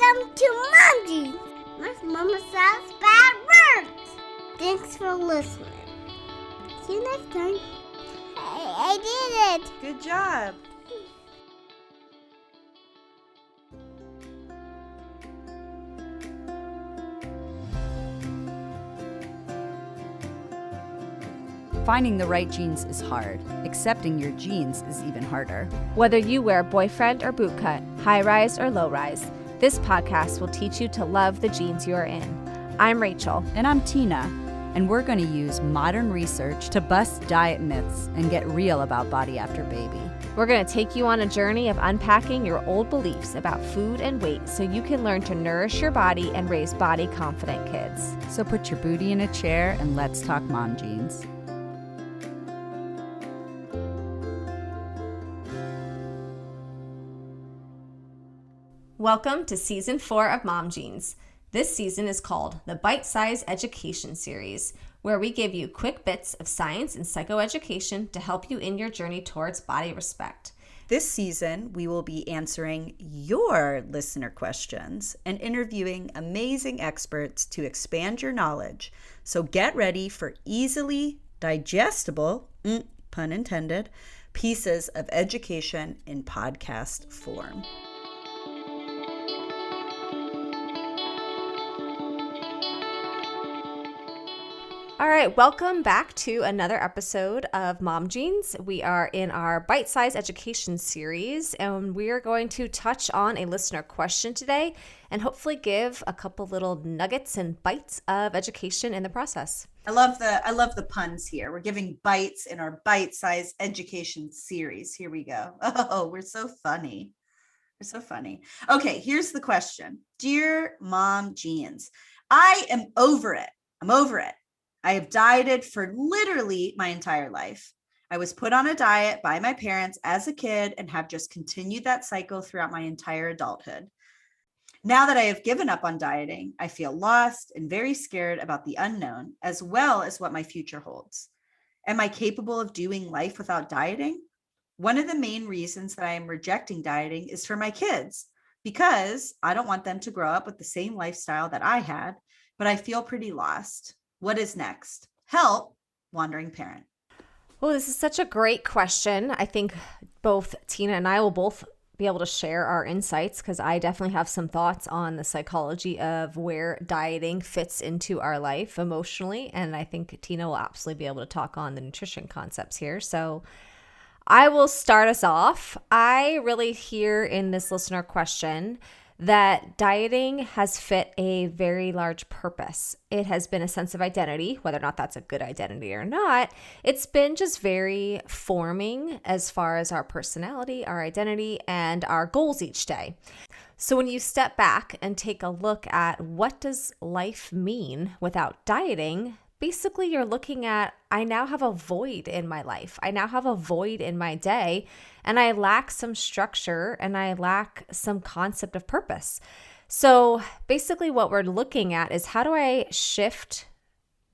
Welcome to Momji. My mama says bad words. Thanks for listening. See you next time. Hey, I did it. Good job. Finding the right jeans is hard. Accepting your jeans is even harder. Whether you wear boyfriend or bootcut, high-rise or low-rise, this podcast will teach you to love the jeans you are in. I'm Rachel. And I'm Tina, and we're going to use modern research to bust diet myths and get real about body after baby. We're going to take you on a journey of unpacking your old beliefs about food and weight so you can learn to nourish your body and raise body-confident kids. So put your booty in a chair and let's talk mom jeans. Welcome to Season 4 of Mom Jeans. This season is called the Bite-Size Education Series, where we give you quick bits of science and psychoeducation to help you in your journey towards body respect. This season, we will be answering your listener questions and interviewing amazing experts to expand your knowledge. So get ready for easily digestible, pun intended, pieces of education in podcast form. All right, welcome back to another episode of Mom Jeans. We are in our Bite-Size Education series, and we are going to touch on a listener question today and hopefully give a couple little nuggets and bites of education in the process. I love the puns here. We're giving bites in our Bite-Size Education series. Here we go. Oh, we're so funny. We're so funny. Okay, here's the question. Dear Mom Jeans, I am over it. I'm over it. I have dieted for literally my entire life. I was put on a diet by my parents as a kid and have just continued that cycle throughout my entire adulthood. Now that I have given up on dieting, I feel lost and very scared about the unknown, as well as what my future holds. Am I capable of doing life without dieting? One of the main reasons that I am rejecting dieting is for my kids, because I don't want them to grow up with the same lifestyle that I had, but I feel pretty lost. What is next? Help, wandering parent. Well, this is such a great question. I think both Tina and I will both be able to share our insights because I definitely have some thoughts on the psychology of where dieting fits into our life emotionally. And I think Tina will absolutely be able to talk on the nutrition concepts here. So I will start us off. I really hear in this listener question that dieting has fit a very large purpose. It has been a sense of identity, whether or not that's a good identity or not. It's been just very forming as far as our personality, our identity, and our goals each day. So when you step back and take a look at what does life mean without dieting, basically you're looking at, I now have a void in my life. I now have a void in my day, and I lack some structure and I lack some concept of purpose. So basically what we're looking at is how do I shift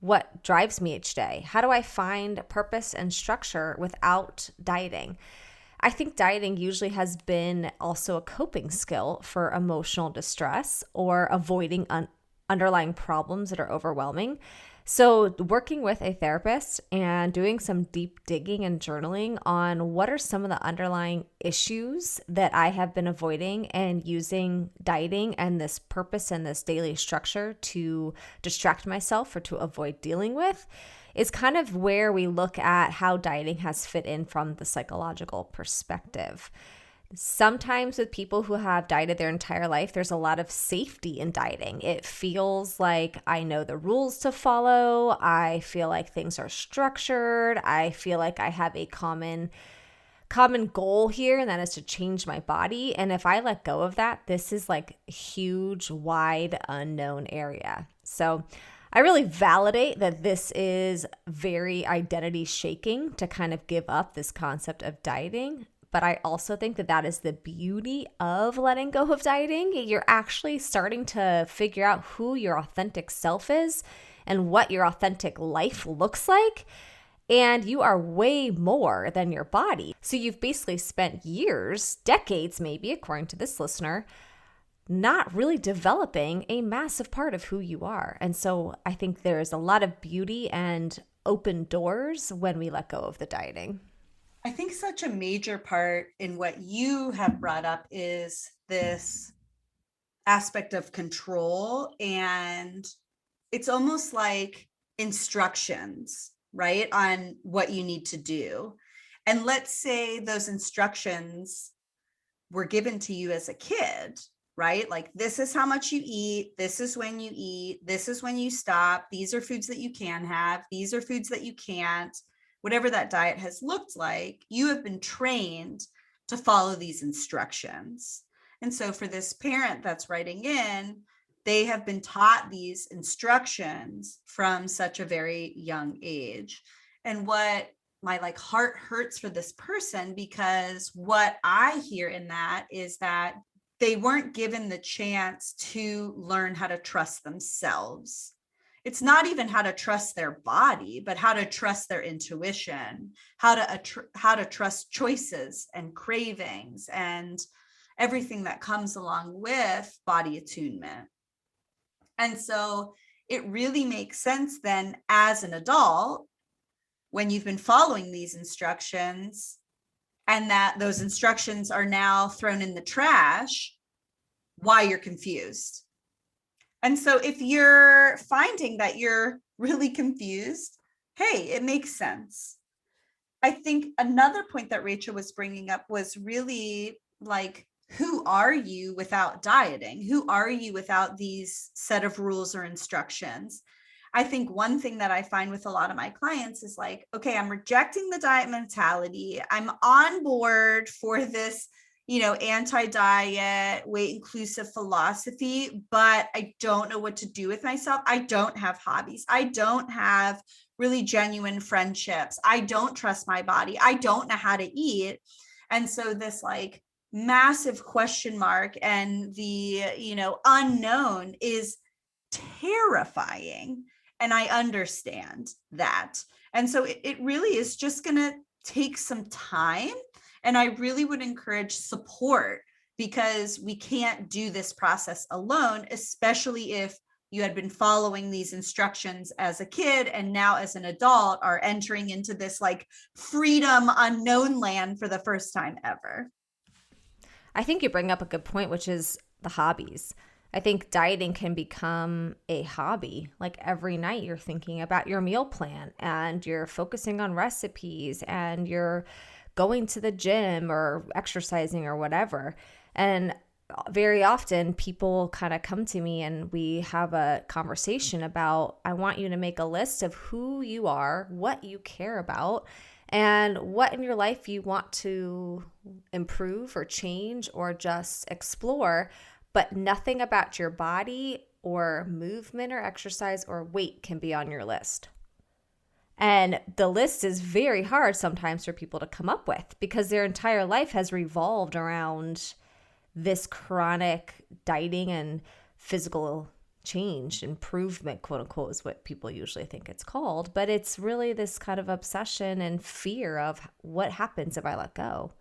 what drives me each day? How do I find purpose and structure without dieting? I think dieting usually has been also a coping skill for emotional distress or avoiding underlying problems that are overwhelming. So working with a therapist and doing some deep digging and journaling on what are some of the underlying issues that I have been avoiding and using dieting and this purpose and this daily structure to distract myself or to avoid dealing with is kind of where we look at how dieting has fit in from the psychological perspective. Sometimes with people who have dieted their entire life, there's a lot of safety in dieting. It feels like I know the rules to follow. I feel like things are structured. I feel like I have a common goal here, and that is to change my body. And if I let go of that, this is like a huge, wide, unknown area. So I really validate that this is very identity shaking to kind of give up this concept of dieting. But I also think that that is the beauty of letting go of dieting. You're actually starting to figure out who your authentic self is and what your authentic life looks like. And you are way more than your body. So you've basically spent years, decades maybe, according to this listener, not really developing a massive part of who you are. And so I think there's a lot of beauty and open doors when we let go of the dieting. I think such a major part in what you have brought up is this aspect of control. And it's almost like instructions, right, on what you need to do. And let's say those instructions were given to you as a kid, right? Like, this is how much you eat. This is when you eat. This is when you stop. These are foods that you can have. These are foods that you can't. Whatever that diet has looked like, you have been trained to follow these instructions. And so for this parent that's writing in, they have been taught these instructions from such a very young age. And what my heart hurts for this person, because what I hear in that is that they weren't given the chance to learn how to trust themselves. It's not even how to trust their body, but how to trust their intuition, how to trust choices and cravings and everything that comes along with body attunement. And so it really makes sense then, as an adult, when you've been following these instructions and that those instructions are now thrown in the trash, why you're confused. And so if you're finding that you're really confused, hey, it makes sense. I think another point that Rachel was bringing up was really like, who are you without dieting? Who are you without these set of rules or instructions? I think one thing that I find with a lot of my clients is like, okay, I'm rejecting the diet mentality. I'm on board for this, anti-diet, weight inclusive philosophy, but I don't know what to do with myself. I don't have hobbies. I don't have really genuine friendships. I don't trust my body. I don't know how to eat. And so this massive question mark and the, unknown is terrifying. And I understand that. And so it really is just going to take some time. And I really would encourage support, because we can't do this process alone, especially if you had been following these instructions as a kid and now as an adult are entering into this freedom unknown land for the first time ever. I think you bring up a good point, which is the hobbies. I think dieting can become a hobby. Like, every night you're thinking about your meal plan and you're focusing on recipes and you're going to the gym or exercising or whatever. And very often people kind of come to me and we have a conversation about, I want you to make a list of who you are, what you care about, and what in your life you want to improve or change or just explore, but nothing about your body or movement or exercise or weight can be on your list. And the list is very hard sometimes for people to come up with, because their entire life has revolved around this chronic dieting and physical change, improvement, quote unquote, is what people usually think it's called. But it's really this kind of obsession and fear of what happens if I let go.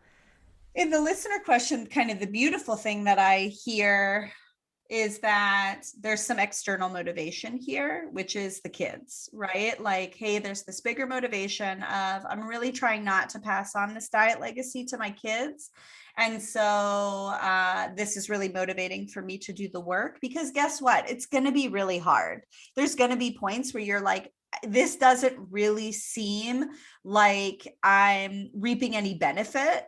In the listener question, kind of the beautiful thing that I hear is that there's some external motivation here, which is the kids, right? Like, hey, there's this bigger motivation of, I'm really trying not to pass on this diet legacy to my kids. And so this is really motivating for me to do the work, because guess what? It's going to be really hard. There's going to be points where you're like, this doesn't really seem like I'm reaping any benefit.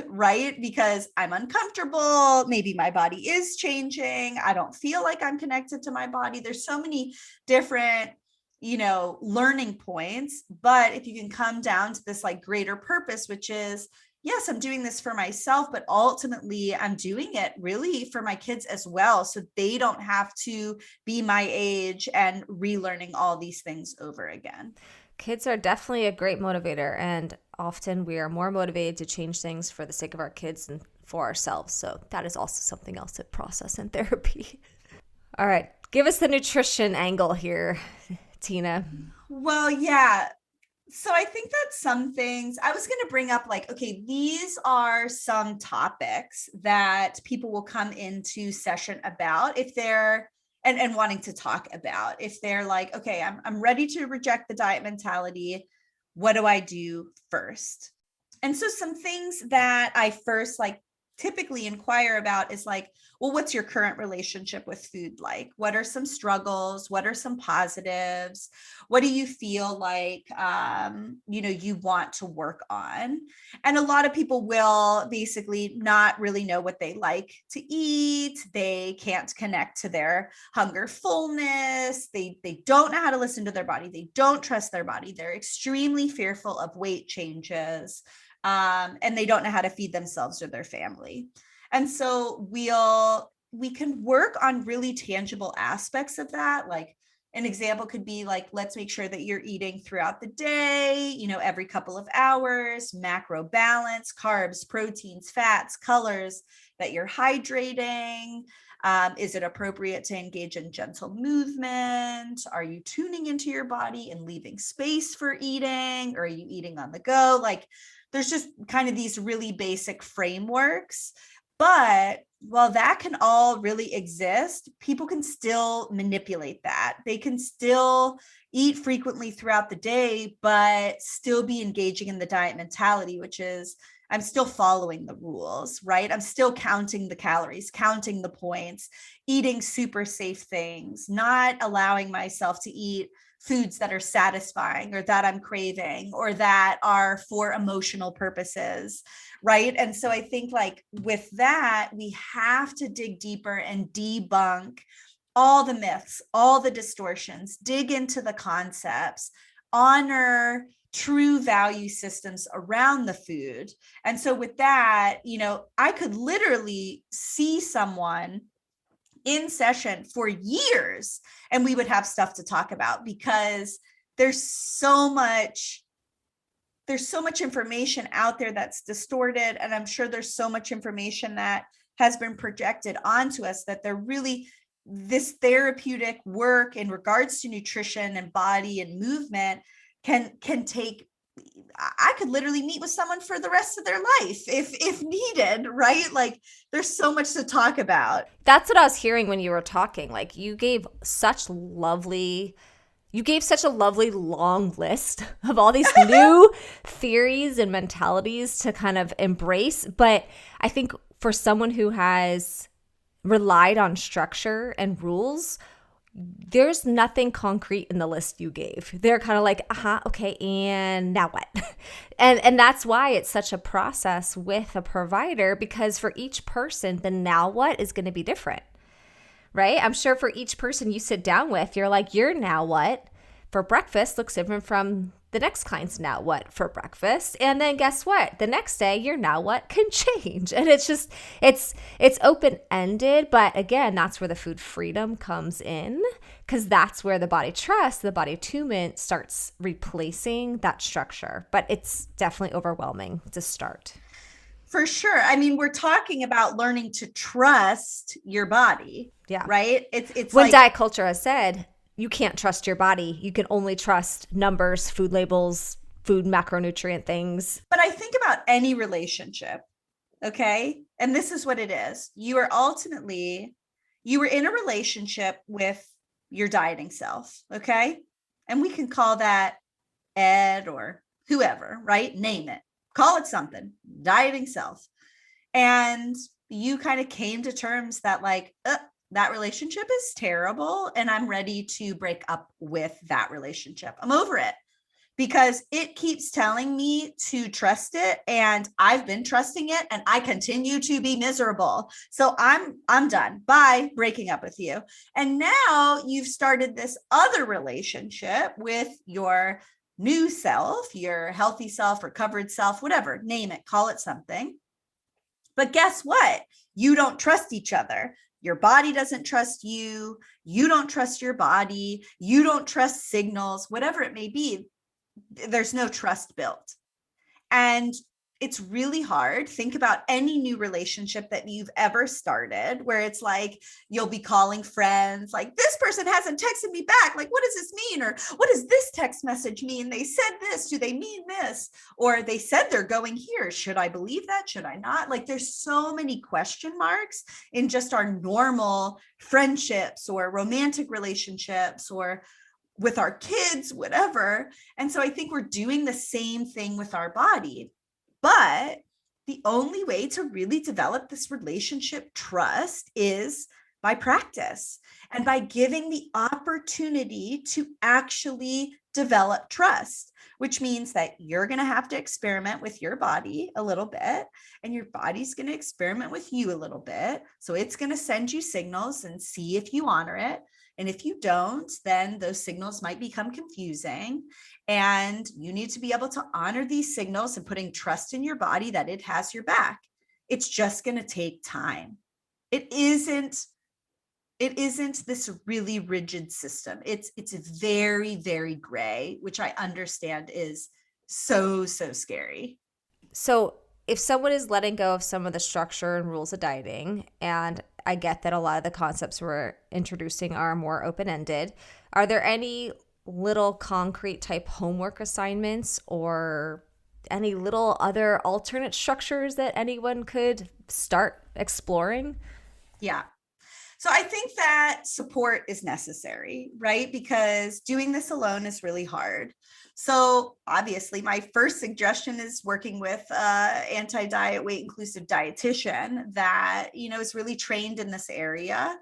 Right? Because I'm uncomfortable. Maybe my body is changing. I don't feel like I'm connected to my body. There's so many different, learning points. But if you can come down to this greater purpose, which is, yes, I'm doing this for myself, but ultimately I'm doing it really for my kids as well. So they don't have to be my age and relearning all these things over again. Kids are definitely a great motivator, and often we are more motivated to change things for the sake of our kids than for ourselves. So that is also something else to process in therapy. All right, give us the nutrition angle here, Tina. Well, yeah. So I think that some things I was going to bring up, like, okay, these are some topics that people will come into session about if they're and wanting to talk about. If they're like, okay, I'm ready to reject the diet mentality. What do I do first? And so some things that I first like typically inquire about is like, well, what's your current relationship with food like? What are some struggles? What are some positives? What do you feel like you want to work on? And a lot of people will basically not really know what they like to eat. They can't connect to their hunger, fullness. They don't know how to listen to their body. They don't trust their body. They're extremely fearful of weight changes. And they don't know how to feed themselves or their family. And so we can work on really tangible aspects of that. Like an example could be like, let's make sure that you're eating throughout the day, every couple of hours, macro balance, carbs, proteins, fats, colors, that you're hydrating. Is it appropriate to engage in gentle movement? Are you tuning into your body and leaving space for eating? Or are you eating on the go? Like, there's just kind of these really basic frameworks. But while that can all really exist, people can still manipulate that. They can still eat frequently throughout the day, but still be engaging in the diet mentality, which is, I'm still following the rules, right? I'm still counting the calories, counting the points, eating super safe things, not allowing myself to eat foods that are satisfying or that I'm craving or that are for emotional purposes, right? And so I think like with that, we have to dig deeper and debunk all the myths, all the distortions, dig into the concepts, honor true value systems around the food. And so with that, I could literally see someone in session for years and we would have stuff to talk about because there's so much information out there that's distorted. And I'm sure there's so much information that has been projected onto us that they're really this therapeutic work in regards to nutrition and body and movement can take. I could literally meet with someone for the rest of their life if needed, right? Like there's so much to talk about. That's what I was hearing when you were talking. Like you gave such a lovely long list of all these new theories and mentalities to kind of embrace. But I think for someone who has relied on structure and rules, there's nothing concrete in the list you gave. They're kind of like, okay, and now what? And that's why it's such a process with a provider, because for each person, the now what is going to be different, right? I'm sure for each person you sit down with, you're like, your now what for breakfast looks different from the next client's now what for breakfast. And then guess what? The next day, your now what can change. And it's just, it's open-ended. But again, that's where the food freedom comes in, because that's where the body trust, the body attunement starts replacing that structure. But it's definitely overwhelming to start. For sure. I mean, we're talking about learning to trust your body. Yeah. Right? It's when like diet culture has said, you can't trust your body. You can only trust numbers, food labels, food macronutrient things. But I think about any relationship, okay? And this is what it is. You were in a relationship with your dieting self, okay? And we can call that Ed or whoever, right? Name it. Call it something. Dieting self. And you kind of came to terms that like, that relationship is terrible and I'm ready to break up with that relationship. I'm over it because it keeps telling me to trust it and I've been trusting it and I continue to be miserable. So I'm done. Bye, breaking up with you. And now you've started this other relationship with your new self, your healthy self, recovered self, whatever, name it, call it something. But guess what? You don't trust each other. Your body doesn't trust you. You don't trust your body. You don't trust signals, whatever it may be. There's no trust built. And it's really hard. Think about any new relationship that you've ever started, where it's like, you'll be calling friends, like, this person hasn't texted me back. Like, what does this mean? Or what does this text message mean? They said this, do they mean this? Or they said they're going here. Should I believe that? Should I not? Like, there's so many question marks in just our normal friendships or romantic relationships or with our kids, whatever. And so I think we're doing the same thing with our body. But the only way to really develop this relationship trust is by practice and by giving the opportunity to actually develop trust, which means that you're going to have to experiment with your body a little bit, and your body's going to experiment with you a little bit. So it's going to send you signals and see if you honor it. And if you don't, then those signals might become confusing. And you need to be able to honor these signals and putting trust in your body that it has your back. It's just going to take time. It isn't this really rigid system. It's very, very gray, which I understand is so scary. So if someone is letting go of some of the structure and rules of dieting, and I get that a lot of the concepts we're introducing are more open-ended, are there any little concrete type homework assignments or any little other alternate structures that anyone could start exploring? Yeah. So I think that support is necessary, right? Because doing this alone is really hard. So obviously my first suggestion is working with anti-diet, weight inclusive dietitian that, is really trained in this area.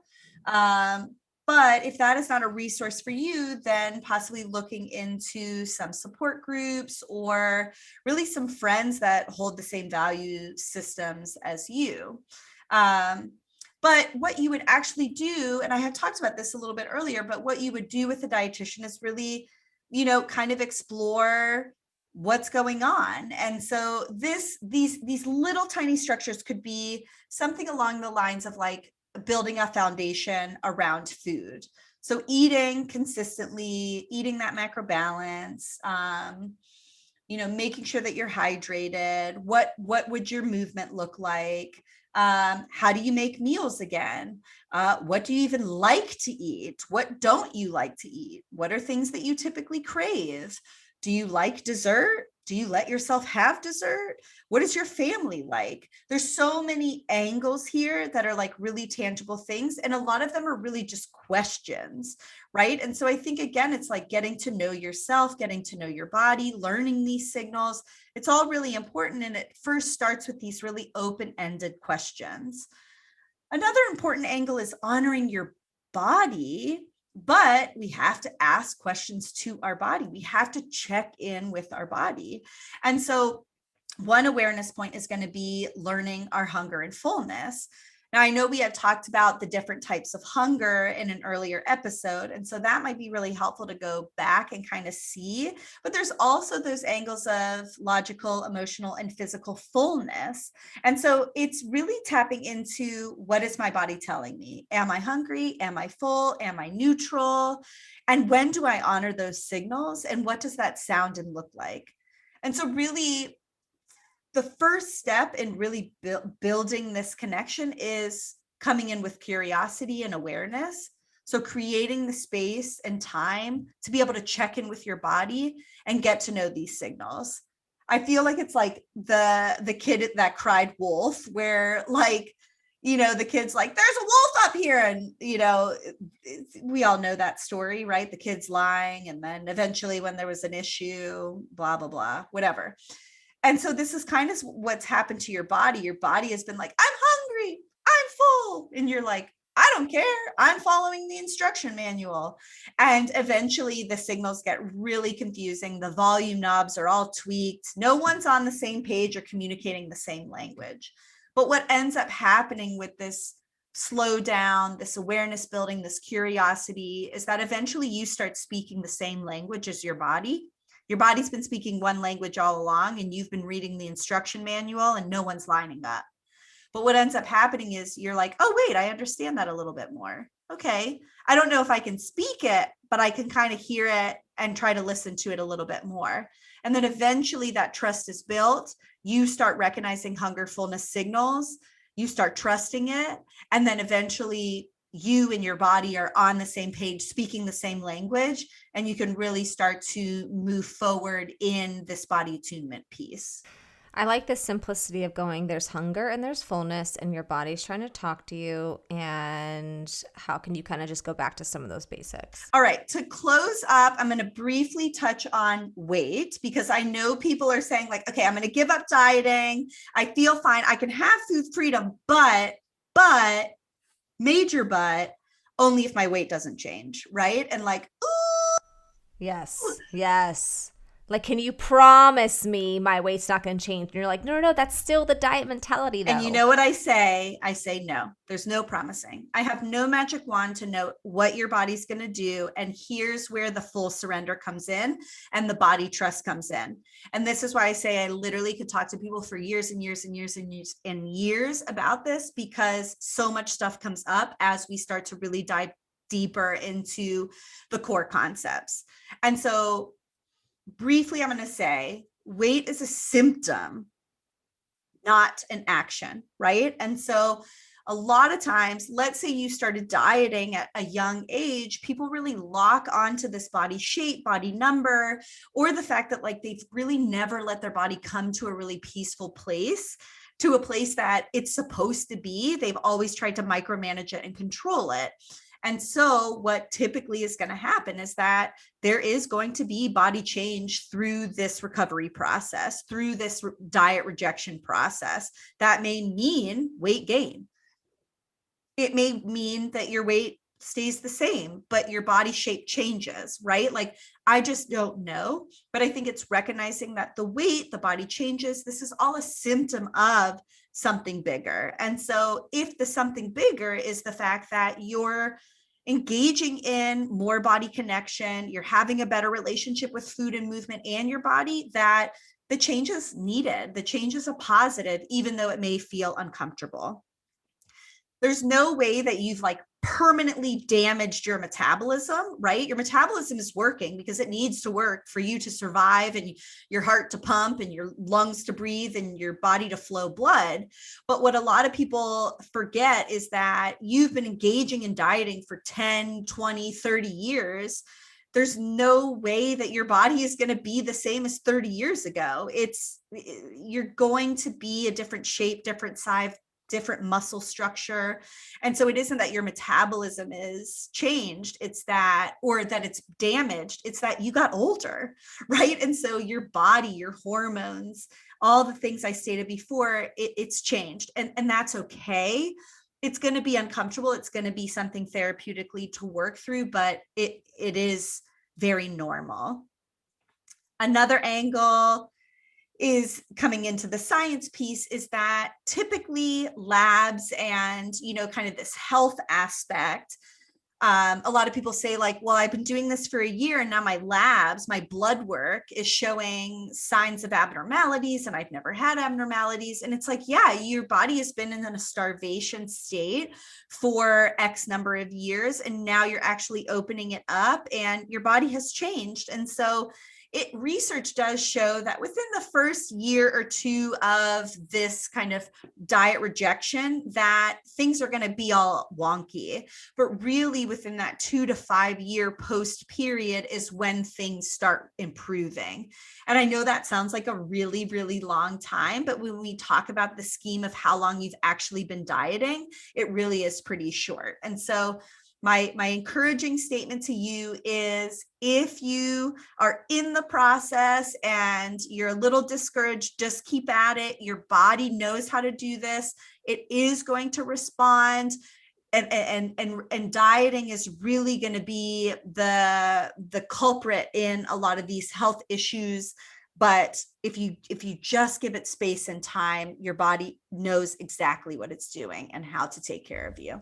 But if that is not a resource for you, then possibly looking into some support groups or really some friends that hold the same value systems as you. But what you would actually do, and I had talked about this a little bit earlier, but what you would do with a dietitian is really, kind of explore what's going on. And so these little tiny structures could be something along the lines of like building a foundation around food. So eating consistently, eating that macro balance, making sure that you're hydrated. What would your movement look like? How do you make meals again? What do you even like to eat? What don't you like to eat? What are things that you typically crave? Do you like dessert? Do you let yourself have dessert? What is your family like? There's so many angles here that are like really tangible things. And a lot of them are really just questions, right? And so I think, again, it's like getting to know yourself, getting to know your body, learning these signals. It's all really important. And it first starts with these really open-ended questions. Another important angle is honoring your body. But we have to ask questions to our body. We have to check in with our body. And so one awareness point is going to be learning our hunger and fullness. Now, I know we had talked about the different types of hunger in an earlier episode, and so that might be really helpful to go back and kind of see. But there's also those angles of logical, emotional, and physical fullness. And so it's really tapping into, what is my body telling me? Am I hungry? Am I full? Am I neutral? And when do I honor those signals? And what does that sound and look like? And so really, the first step in really building this connection is coming in with curiosity and awareness. So creating the space and time to be able to check in with your body and get to know these signals. I feel like it's like the kid that cried wolf, where like, the kid's like, there's a wolf up here. And, we all know that story, right? The kid's lying. And then eventually when there was an issue, blah, blah, blah, whatever. And so this is kind of what's happened to your body. Your body has been like, I'm hungry, I'm full. And you're like, I don't care. I'm following the instruction manual. And eventually the signals get really confusing. The volume knobs are all tweaked. No one's on the same page or communicating the same language. But what ends up happening with this slow down, this awareness building, this curiosity, is that eventually you start speaking the same language as your body. Your body's been speaking one language all along, and you've been reading the instruction manual and no one's lining up. But what ends up happening is you're like, oh, wait, I understand that a little bit more. Okay. I don't know if I can speak it, but I can kind of hear it and try to listen to it a little bit more. And then eventually that trust is built. you start recognizing hunger, fullness signals, you start trusting it, and then eventually you and your body are on the same page, speaking the same language, and you can really start to move forward in this body attunement piece. I like the simplicity of going, there's hunger and there's fullness, and your body's trying to talk to you. And how can you kind of just go back to some of those basics? All right, to close up, I'm going to briefly touch on weight, because I know people are saying like, okay, I'm going to give up dieting. I feel fine. I can have food freedom, but, major but, only if my weight doesn't change, right? And like, ooh. Yes. Like, can you promise me my weight's not going to change? And you're like, no, that's still the diet mentality, though. And you know what I say? I say no. There's no promising. I have no magic wand to know what your body's going to do. And here's where the full surrender comes in and the body trust comes in. And this is why I say I literally could talk to people for years and years and years and years and years about this, because so much stuff comes up as we start to really dive deeper into the core concepts. And so briefly, I'm going to say weight is a symptom, not an action, right? And so a lot of times, let's say you started dieting at a young age, people really lock onto this body shape, body number, or the fact that like they've really never let their body come to a really peaceful place, to a place that it's supposed to be. They've always tried to micromanage it and control it. And so what typically is going to happen is that there is going to be body change through this recovery process, through this diet rejection process. That may mean weight gain. It may mean that your weight stays the same, but your body shape changes, right? Like, I just don't know, but I think it's recognizing that the weight, the body changes. This is all a symptom of something bigger. And so if the something bigger is the fact that you're engaging in more body connection, you're having a better relationship with food and movement and your body, that the change is needed. The change is a positive, even though it may feel uncomfortable. There's no way that you've like permanently damaged your metabolism, right? Your metabolism is working because it needs to work for you to survive and your heart to pump and your lungs to breathe and your body to flow blood. But what a lot of people forget is that you've been engaging in dieting for 10, 20, 30 years. There's no way that your body is going to be the same as 30 years ago. You're going to be a different shape, different size, different muscle structure. And so it isn't that your metabolism is changed, it's that, or that it's damaged, it's that you got older, right? And so your body, your hormones, all the things I stated before, it's changed. And that's okay. It's going to be uncomfortable. It's going to be something therapeutically to work through, but it is very normal. Another angle is coming into the science piece is that typically labs and, kind of this health aspect, a lot of people say like, well, I've been doing this for a year and now my labs, my blood work is showing signs of abnormalities and I've never had abnormalities. And it's like, yeah, your body has been in a starvation state for X number of years. And now you're actually opening it up and your body has changed. And so research does show that within the first year or two of this kind of diet rejection, that things are going to be all wonky. But really within that 2 to 5 year post period is when things start improving. And I know that sounds like a really, really long time, but when we talk about the scheme of how long you've actually been dieting, it really is pretty short. And so my encouraging statement to you is, if you are in the process and you're a little discouraged, just keep at it. Your body knows how to do this. It is going to respond. And dieting is really going to be the culprit in a lot of these health issues. But if you just give it space and time, your body knows exactly what it's doing and how to take care of you.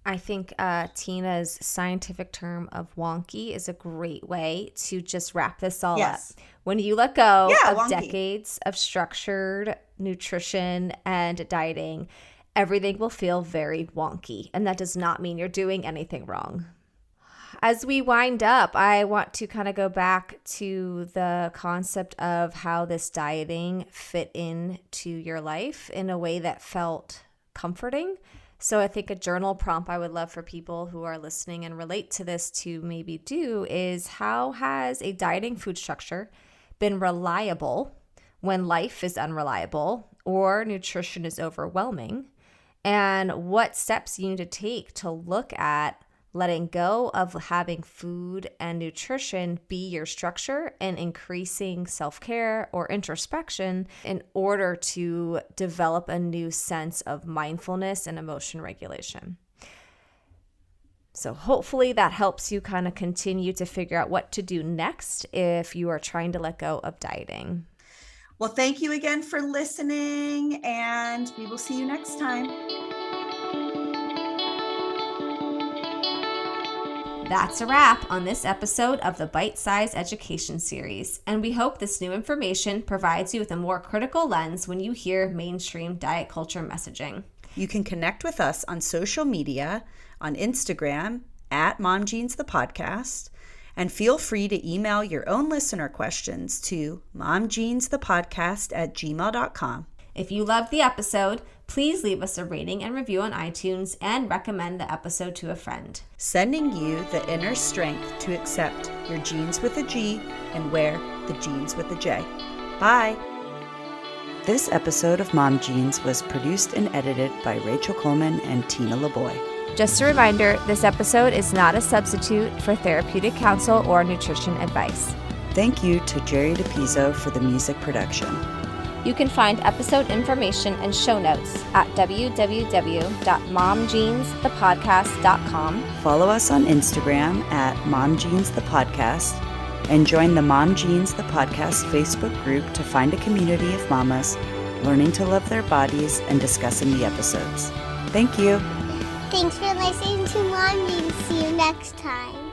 I think Tina's scientific term of wonky is a great way to just wrap this all up. When you let go of wonky. Decades of structured nutrition and dieting, everything will feel very wonky. And that does not mean you're doing anything wrong. as we wind up, I want to kind of go back to the concept of how this dieting fit into your life in a way that felt comforting. So I think a journal prompt I would love for people who are listening and relate to this to maybe do is, how has a dieting food structure been reliable when life is unreliable or nutrition is overwhelming? And what steps you need to take to look at letting go of having food and nutrition be your structure and increasing self-care or introspection in order to develop a new sense of mindfulness and emotion regulation. So hopefully that helps you kind of continue to figure out what to do next if you are trying to let go of dieting. Well, thank you again for listening, and we will see you next time. That's a wrap on this episode of the Bite Size Education Series, and we hope this new information provides you with a more critical lens when you hear mainstream diet culture messaging. You can connect with us on social media, on Instagram @MomJeansThePodcast, and feel free to email your own listener questions to momjeansthepodcast@gmail.com. If you loved the episode, please leave us a rating and review on iTunes and recommend the episode to a friend. Sending you the inner strength to accept your genes with a G and wear the jeans with a J. Bye. This episode of Mom Jeans was produced and edited by Rachel Coleman and Tina LeBoy. Just a reminder, this episode is not a substitute for therapeutic counsel or nutrition advice. Thank you to Jerry DePizzo for the music production. You can find episode information and show notes at www.momjeansthepodcast.com. Follow us on Instagram @MomJeansThePodcast and join the Mom Jeans the Podcast Facebook group to find a community of mamas learning to love their bodies and discussing the episodes. Thank you. Thanks for listening to Mom Jeans. See you next time.